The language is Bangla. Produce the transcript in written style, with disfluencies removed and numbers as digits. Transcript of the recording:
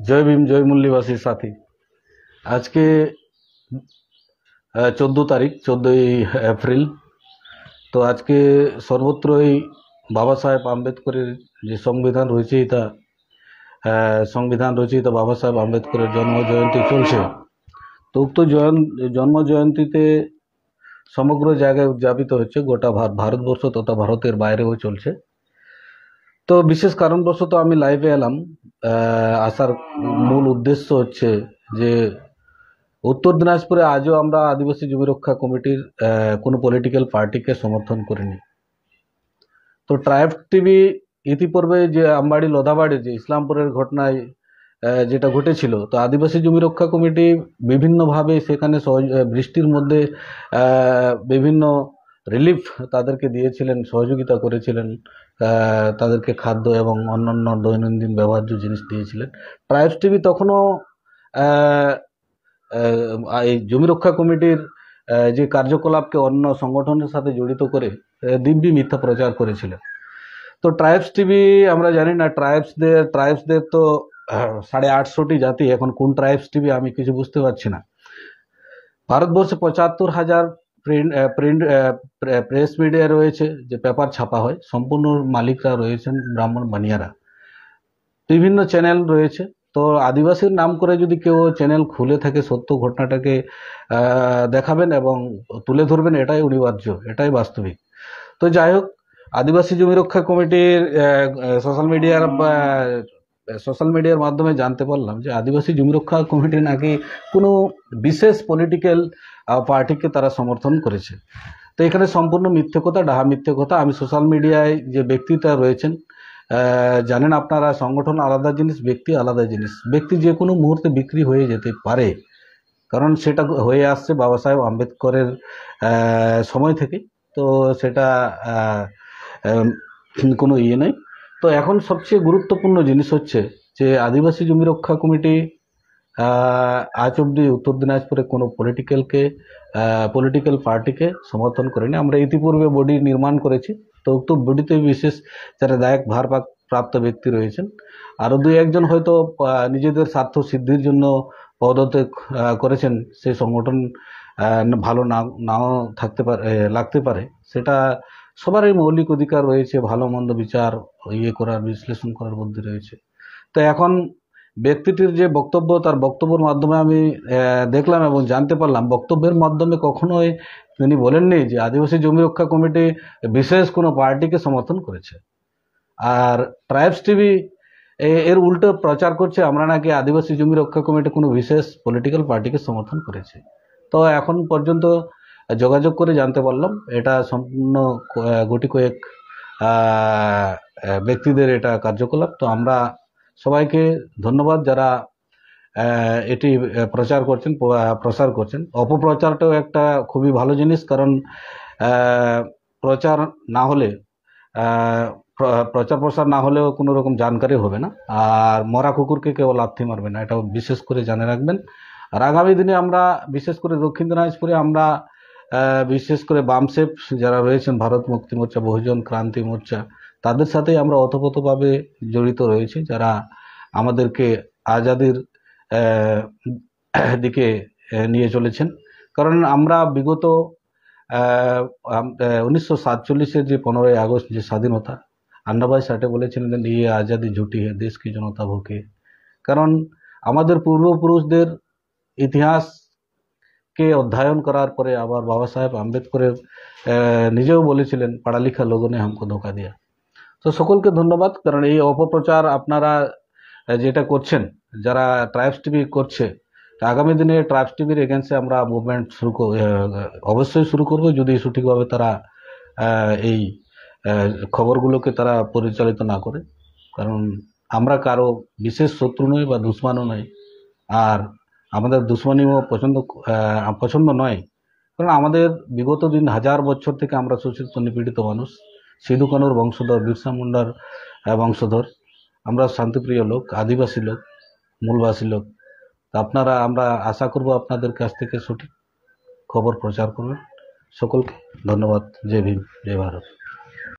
জয় ভীম, জয় মুল্লিবাসী সাথী। আজকে 14 তারিখ, 14 এপ্রিল। তো আজকে সর্বত্রই বাবা সাহেব আম্বেদকরের যে সংবিধান রচয়িতা বাবা সাহেব আম্বেদকরের জন্ম জয়ন্তী চলছে। তো উক্ত জন্ম জয়ন্তীতে সমগ্র জায়গায় উদযাপিত হচ্ছে, গোটা ভারতবর্ষ তথা ভারতের বাইরেও চলছে। তো বিশেষ কারণবশত আমি লাইভে এলাম। আসার মূল উদ্দেশ্য হচ্ছে যে উত্তর দিনাজপুরে আজও আমরা আদিবাসী জমি রক্ষা কমিটির কোনো পলিটিক্যাল পার্টিকে সমর্থন করিনি। তো ট্রাইবস টিভি ইতিপূর্বে যে আমবাড়ি লোধাবাড়ি যে ইসলামপুরের ঘটনায় যেটা ঘটেছিল, তো আদিবাসী জমি রক্ষা কমিটি বিভিন্নভাবে সেখানে বৃষ্টির মধ্যে বিভিন্ন রিলিফ তাদেরকে দিয়েছিলেন, সহযোগিতা করেছিলেন, তাদেরকে খাদ্য এবং অন্যান্য দৈনন্দিন ব্যবহার্য জিনিস দিয়েছিলেন। ট্রাইবস টিভি তখনও এই জমি রক্ষা কমিটির যে কার্যকলাপকে অন্য সংগঠনের সাথে জড়িত করে দিব্যি মিথ্যা প্রচার করেছিলেন। তো ট্রাইবস টিভি আমরা জানি না, ট্রাইবসদের তো 850টি জাতি। এখন কোন ট্রাইবস টিভি আমি কিছু বুঝতে পারছি না। ভারতবর্ষে 75,000 প্রিন্ট প্রেস মিডিয়া রয়েছে, যে পেপার ছাপা হয়, সম্পূর্ণ মালিকরা রয়েছেন ব্রাহ্মণ বানিয়ারা। বিভিন্ন চ্যানেল রয়েছে। তো আদিবাসীর নাম করে যদি কেউ চ্যানেল খুলে থাকে, সত্য ঘটনাটাকে দেখাবেন এবং তুলে ধরবেন, এটাই অনিবার্য, এটাই বাস্তবিক। তো যাই হোক, আদিবাসী জমি রক্ষা কমিটির সোশ্যাল মিডিয়ার মাধ্যমে জানতে পারলাম যে আদিবাসী জমি রক্ষা কমিটি নাকি কোনো বিশেষ পলিটিক্যাল পার্টিকে তারা সমর্থন করেছে। তো এখানে সম্পূর্ণ মিথ্যে কথা, ডাহা মিথ্যে কথা। আমি সোশ্যাল মিডিয়ায় যে ব্যক্তিটা রয়েছেন, জানেন আপনারা, সংগঠন আলাদা জিনিস, ব্যক্তি আলাদা জিনিস। ব্যক্তি যে কোনো মুহূর্তে বিক্রি হয়ে যেতে পারে, কারণ সেটা হয়ে আসছে বাবা সাহেব আম্বেদকরের সময় থেকে। তো সেটা কোনো ইয়ে নেই। তো এখন সবচেয়ে গুরুত্বপূর্ণ জিনিস হচ্ছে যে আদিবাসী জমি রক্ষা কমিটি আজ অব্দি উত্তর দিনাজপুরে কোনো পলিটিক্যাল পার্টিকে সমর্থন করেনি। আমরা ইতিপূর্বে বডি নির্মাণ করেছি। তো উক্ত বডিতে বিশেষ যারা দায়ক ভারপ্রাপ্ত ব্যক্তি রয়েছেন, আরও 2-1 হয়তো নিজেদের স্বার্থ সিদ্ধির জন্য পদত্যাগ করেছেন। সেই সংগঠন ভালো নাও লাগতে পারে, সেটা সবারই মৌলিক অধিকার রয়েছে, ভালো মন্দ বিচার করার, বিশ্লেষণ করার বুদ্ধি রয়েছে। তো এখন ব্যক্তিটির যে বক্তব্য, তার বক্তব্যের মাধ্যমে আমি দেখলাম এবং জানতে পারলাম, বক্তব্যের মাধ্যমে কখনোই তিনি বলেননি যে আদিবাসী জমি রক্ষা কমিটি বিশেষ কোনো পার্টিকে সমর্থন করেছে। আর ট্রাইবস টিভি এর উল্টো প্রচার করছে আমরা নাকি আদিবাসী জমি রক্ষা কমিটি কোনো বিশেষ পলিটিক্যাল পার্টিকে সমর্থন করেছে। তো এখন পর্যন্ত যোগাযোগ করে জানতে পারলাম এটা সম্পূর্ণ গুটি কয়েক ব্যক্তিদের এটা কার্যকলাপ। তো আমরা সবাইকে ধন্যবাদ যারা এটি প্রচার করছেন। অপপ্রচারটাও একটা খুবই ভালো জিনিস, কারণ প্রচার না হলে, প্রচার প্রসার না হলেও কোনো রকম জানকারি হবে না। আর মরা কুকুরকে কেউ লাথি মারবে না, এটা বিশেষ করে জানে রাখবেন। আর আগামী দিনে আমরা বিশেষ করে দক্ষিণ দিনাজপুরে আমরা বিশেষ করে বামসেফ যারা রয়েছেন, ভারত মুক্তি মোর্চা, বহুজন ক্রান্তি মোর্চা, তাদের সাথেই আমরা ওতপ্রোতভাবে জড়িত রয়েছি, যারা আমাদেরকে আজাদির দিকে নিয়ে চলেছেন। কারণ আমরা বিগত 1947-এর যে 15ই আগস্ট যে স্বাধীনতা, আন্নাভাই সাঠে বলেছিলেন, ইয়ে আজাদি ঝুটি হে, দেশ কি জনতা ভুকে। কারণ আমাদের পূর্বপুরুষদের ইতিহাসকে অধ্যয়ন করার পরে আবার বাবা সাহেব আম্বেদকরের নিজেও বলেছিলেন, পড়ালেখা লোগোं ने हमको धोखा दिया। তো সকলকে ধন্যবাদ। কারণ এই অপপ্রচার আপনারা যেটা করছেন, যারা ট্রাইবস টিভি করছে, আগামী দিনে ট্রাইবস টিভির এগেন্সে আমরা মুভমেন্ট অবশ্যই শুরু করব, যদি সঠিকভাবে তারা এই খবরগুলোকে তারা পরিচালিত না করে। কারণ আমরা কারো বিশেষ শত্রু নই বা দুশ্মনও নই, আর আমাদের দুশ্মনীও পছন্দ নয়। কারণ আমাদের বিগত দিন 1000 বছর থেকে আমরা শোষিত নিপীড়িত মানুষ, সিধু কানুর বংশধর, বিরসা মুন্ডার বংশধর। আমরা শান্তিপ্রিয় লোক, আদিবাসী লোক, মূলবাসী লোক। আমরা আশা করব আপনাদের কাছ থেকে সঠিক খবর প্রচার করবেন। সকলকে ধন্যবাদ। জয় ভীম, জয় ভারত।